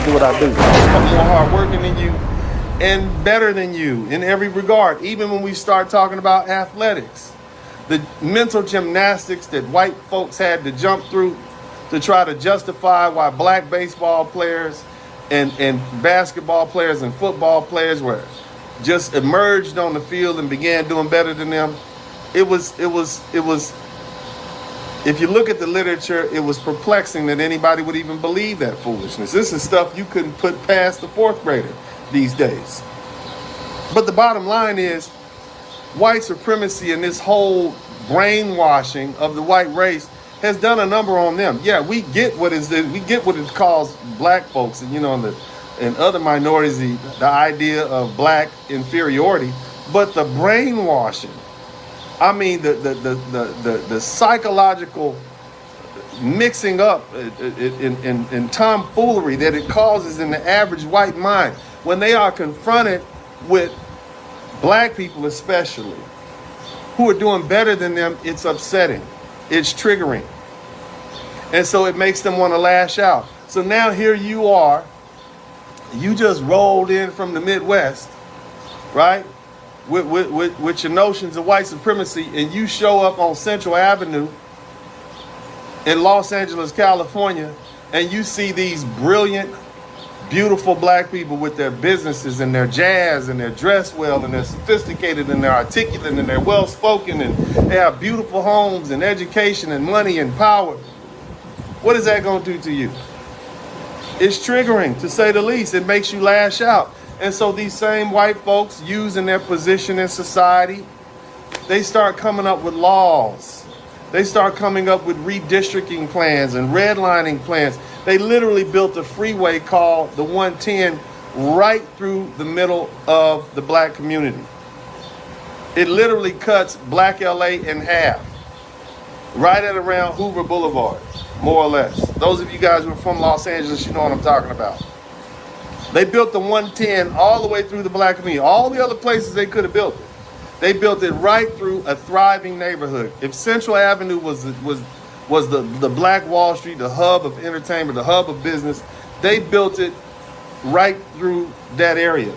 do what I do. More hardworking than you and better than you in every regard. Even when we start talking about athletics, the mental gymnastics that white folks had to jump through to try to justify why black baseball players and basketball players and football players were just emerged on the field and began doing better than them. It was if you look at the literature, it was perplexing that anybody would even believe that foolishness. This is stuff you couldn't put past the fourth grader these days. But the bottom line is white supremacy and this whole brainwashing of the white race has done a number on them. Yeah, we get what it calls black folks and and other minorities the idea of black inferiority, but the brainwashing. I mean, the psychological mixing up in tomfoolery that it causes in the average white mind when they are confronted with black people especially, who are doing better than them. It's upsetting. It's triggering. And so it makes them want to lash out. So now here you are. You just rolled in from the Midwest, right? With your notions of white supremacy, and you show up on Central Avenue in Los Angeles, California, and you see these brilliant, beautiful black people with their businesses and their jazz and they're dressed well and they're sophisticated and they're articulate and they're well-spoken and they have beautiful homes and education and money and power. What is that going to do to you? It's triggering, to say the least. It makes you lash out. And so these same white folks, using their position in society, they start coming up with laws. They start coming up with redistricting plans and redlining plans. They literally built a freeway called the 110 right through the middle of the black community. It literally cuts black LA in half, right at around Hoover Boulevard, more or less. Those of you guys who are from Los Angeles, you know what I'm talking about. They built the 110 all the way through the black community. All the other places they could have built it, they built it right through a thriving neighborhood. If Central Avenue was the Black Wall Street, the hub of entertainment, the hub of business, they built it right through that area.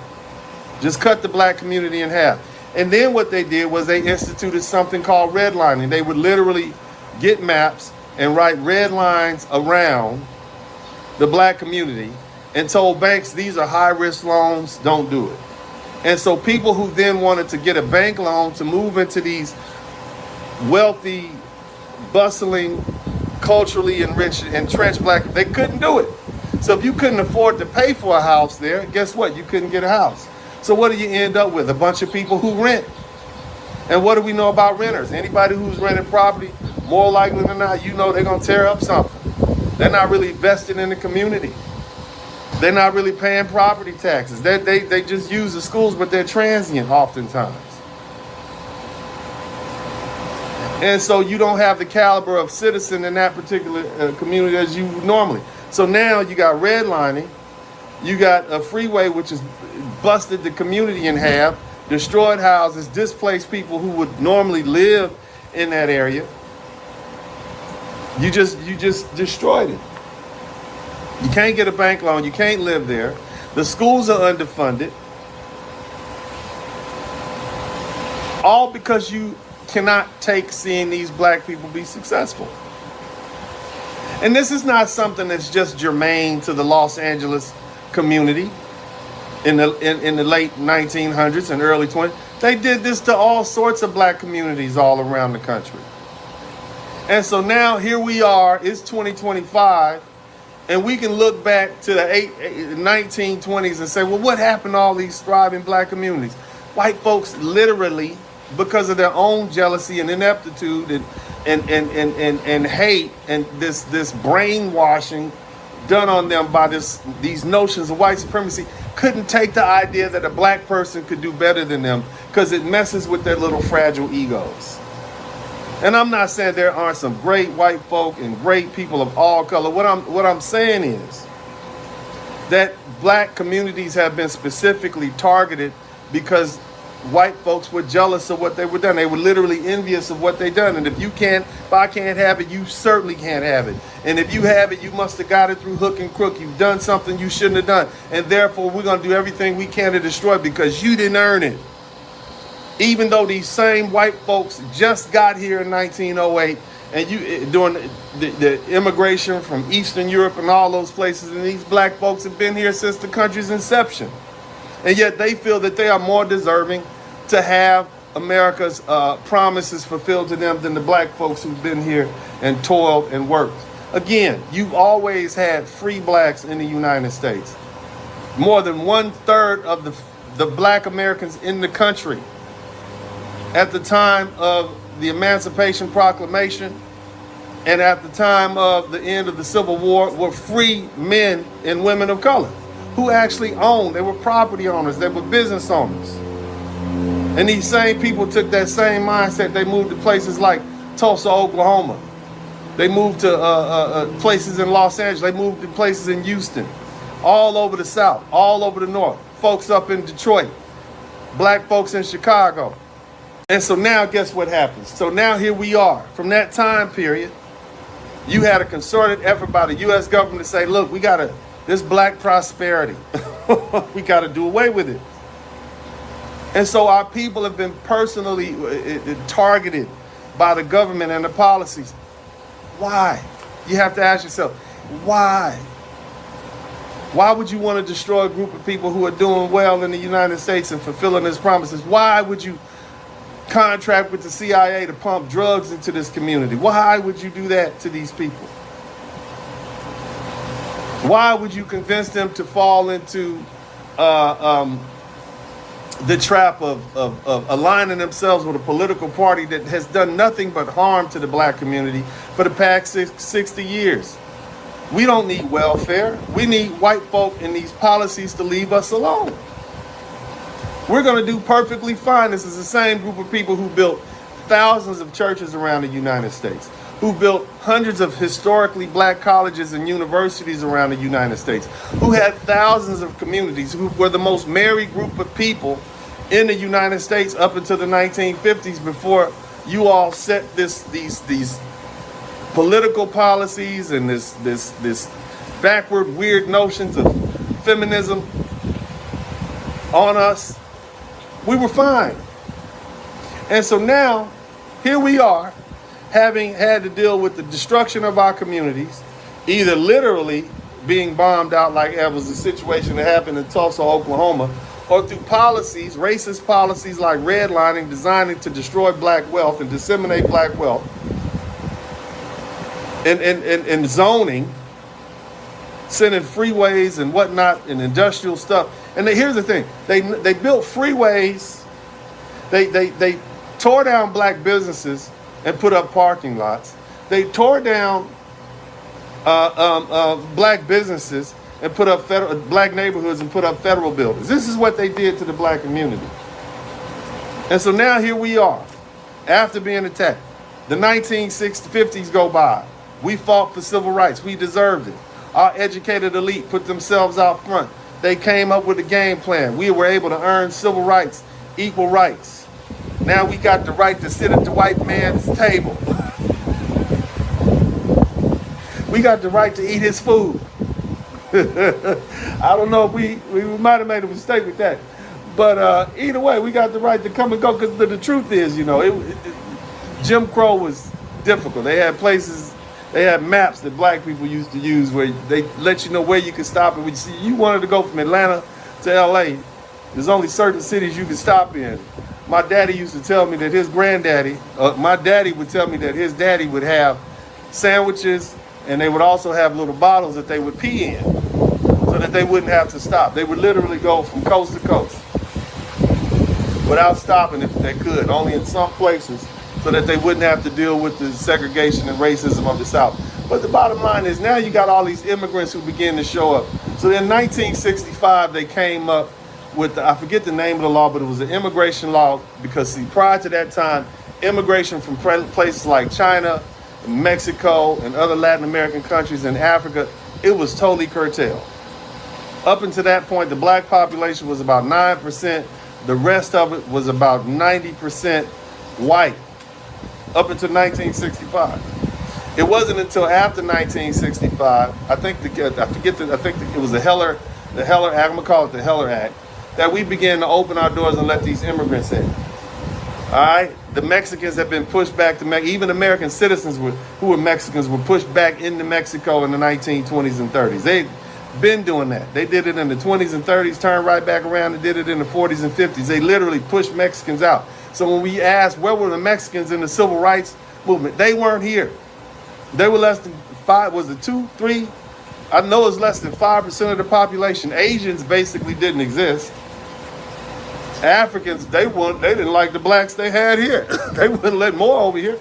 Just cut the black community in half. And then what they did was they instituted something called redlining. They would literally get maps and write red lines around the black community and told banks, these are high-risk loans, don't do it. And so people who then wanted to get a bank loan to move into these wealthy, bustling, culturally enriched, entrenched black, they couldn't do it. So if you couldn't afford to pay for a house there, guess what? You couldn't get a house. So what do you end up with? A bunch of people who rent. And what do we know about renters? Anybody who's renting property, more likely than not, they're going to tear up something. They're not really vested in the community. They're not really paying property taxes. They just use the schools, but they're transient oftentimes. And so you don't have the caliber of citizen in that particular community as you normally. So now you got redlining, you got a freeway which has busted the community in half, destroyed houses, displaced people who would normally live in that area. You just destroyed it. You can't get a bank loan. You can't live there. The schools are underfunded. All because you cannot take seeing these black people be successful. And this is not something that's just germane to the Los Angeles community in the late 1900s and early 20s. They did this to all sorts of black communities all around the country. And so now here we are, it's 2025. And we can look back to the 1920s and say, well, what happened to all these thriving black communities? White folks literally, because of their own jealousy and ineptitude and hate and this brainwashing done on them by these notions of white supremacy, couldn't take the idea that a black person could do better than them because it messes with their little fragile egos. And I'm not saying there aren't some great white folk and great people of all color. What I'm saying is that black communities have been specifically targeted because white folks were jealous of what they were done. They were literally envious of what they done. And if I can't have it, you certainly can't have it. And if you have it, you must have got it through hook and crook. You've done something you shouldn't have done. And therefore, we're going to do everything we can to destroy it because you didn't earn it. Even though these same white folks just got here in 1908, and you during the immigration from Eastern Europe and all those places, and these black folks have been here since the country's inception. And yet they feel that they are more deserving to have America's promises fulfilled to them than the black folks who've been here and toiled and worked. Again, you've always had free blacks in the United States. More than 1/3 of the black Americans in the country at the time of the Emancipation Proclamation and at the time of the end of the Civil War were free men and women of color who actually owned. They were property owners. They were business owners. And these same people took that same mindset. They moved to places like Tulsa, Oklahoma. They moved to places in Los Angeles. They moved to places in Houston, all over the South, all over the North. Folks up in Detroit, black folks in Chicago. And so now guess what happens? So now here we are. From that time period, you had a concerted effort by the U.S. government to say, look, this black prosperity, we got to do away with it. And so our people have been personally targeted by the government and the policies. Why? You have to ask yourself, why? Why would you want to destroy a group of people who are doing well in the United States and fulfilling its promises? Why would you contract with the CIA to pump drugs into this community? Why would you do that to these people? Why would you convince them to fall into the trap of aligning themselves with a political party that has done nothing but harm to the black community for the past 60 years? We don't need welfare. We need white folk in these policies to leave us alone. We're going to do perfectly fine. This is the same group of people who built thousands of churches around the United States, who built hundreds of historically black colleges and universities around the United States, who had thousands of communities, who were the most married group of people in the United States up until the 1950s before you all set these political policies and this backward weird notions of feminism on us. We were fine. And so now, here we are, having had to deal with the destruction of our communities, either literally being bombed out like that was the situation that happened in Tulsa, Oklahoma, or through policies, racist policies like redlining, designed to destroy black wealth and disseminate black wealth, and zoning, sending freeways and whatnot and industrial stuff. And here's the thing, they built freeways, they tore down black businesses and put up parking lots. They tore down black businesses and put up black neighborhoods and put up federal buildings. This is what they did to the black community. And so now here we are, after being attacked. The 1950s go by. We fought for civil rights. We deserved it. Our educated elite put themselves out front. They came up with a game plan. We were able to earn civil rights, equal rights. Now we got the right to sit at the white man's table. We got the right to eat his food. I don't know if we might have made a mistake with that. But either way, we got the right to come and go, because the truth is, Jim Crow was difficult. They had places, they had maps that black people used to use where they let you know where you could stop. And when you wanted to go from Atlanta to LA, there's only certain cities you could stop in. My daddy used to tell me that his granddaddy, my daddy would tell me that his daddy would have sandwiches, and they would also have little bottles that they would pee in so that they wouldn't have to stop. They would literally go from coast to coast without stopping if they could, only in some places, so that they wouldn't have to deal with the segregation and racism of the South. But the bottom line is now you got all these immigrants who begin to show up. So in 1965, they came up with, I forget the name of the law, but it was an immigration law, because see, prior to that time, immigration from places like China, Mexico, and other Latin American countries in Africa, it was totally curtailed. Up until that point, the black population was about 9% The rest of it was about 90% white up until 1965. It wasn't until after 1965, I think it was the Heller Act, I'm gonna call it the Heller Act, that we began to open our doors and let these immigrants in. All right, the Mexicans have been pushed back to Mexico. Even American citizens who were Mexicans were pushed back into Mexico in the 1920s and 30s. They've been doing that. They did it in the 20s and 30s, turned right back around and did it in the 40s and 50s. They literally pushed Mexicans out. So when we asked where were the Mexicans in the civil rights movement, they weren't here. They were less than 5, was it 2, 3? I know it's less than 5% of the population. Asians basically didn't exist. Africans, they didn't like the blacks they had here. They wouldn't let more over here.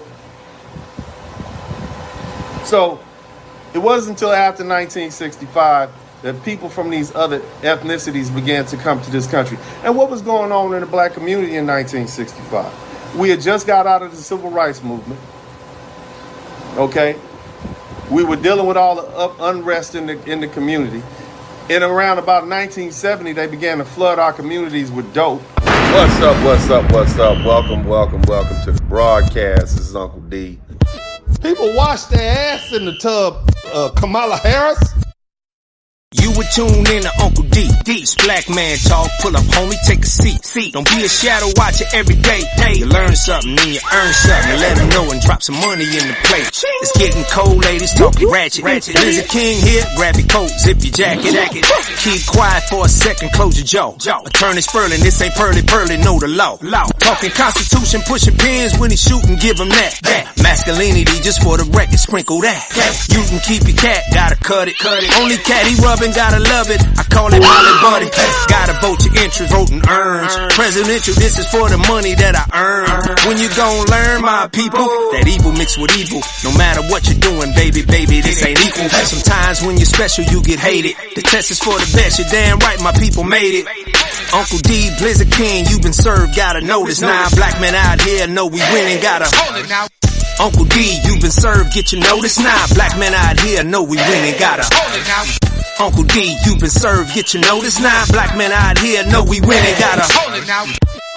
So it wasn't until after 1965 that people from these other ethnicities began to come to this country. And what was going on in the black community in 1965? We had just got out of the civil rights movement. Okay? We were dealing with all the unrest in the community. And around about 1970, they began to flood our communities with dope. What's up, what's up, what's up? Welcome to the broadcast. This is Uncle D. People wash their ass in the tub, Kamala Harris. You would tune in to Uncle D. This black man talk, pull up homie, take a seat. Don't be a shadow watcher every day. You learn something and you earn something. And let them know and drop some money in the plate. It's getting cold, ladies, talking ratchet. There's a king here, grab your coat, zip your jacket. Keep quiet for a second, close your jaw. Attorney Spurling, this ain't pearly, know the law. Talking Constitution, pushing pins when he shootin', give him that. Masculinity, just for the record, sprinkle that. You can keep your cat, gotta cut it. Only cat he rubbing, gotta love it. I call it Molly Buddy. Gotta vote your interest, voting earns. Presidential, this is for the money that I earn. When you gon' learn, my people, that evil mixed with evil. No matter what you're doing, baby, this ain't equal. Sometimes when you're special, you get hated. The test is for the best, you're damn right, my people made it. Uncle D, Blizzard King, you've been served, gotta know this. Now black men out here know we winning, gotta hold it now. Uncle D, you've been served, get your notice now. Black men out here know we winning, gotta hold it now. Uncle D, you've been served, get your notice now. Black men out here know we winning, gotta hold it now.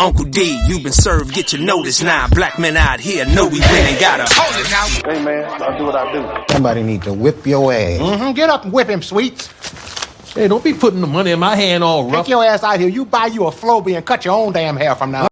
Uncle D, you've been served, get your notice now. Black men out here know we winning, gotta hold it now. Hey man, I'll do what I do. Somebody need to whip your ass. Get up and whip him, Sweets. Hey, don't be putting the money in my hand all rough. Take your ass out here. You buy you a Floby and cut your own damn hair from now on.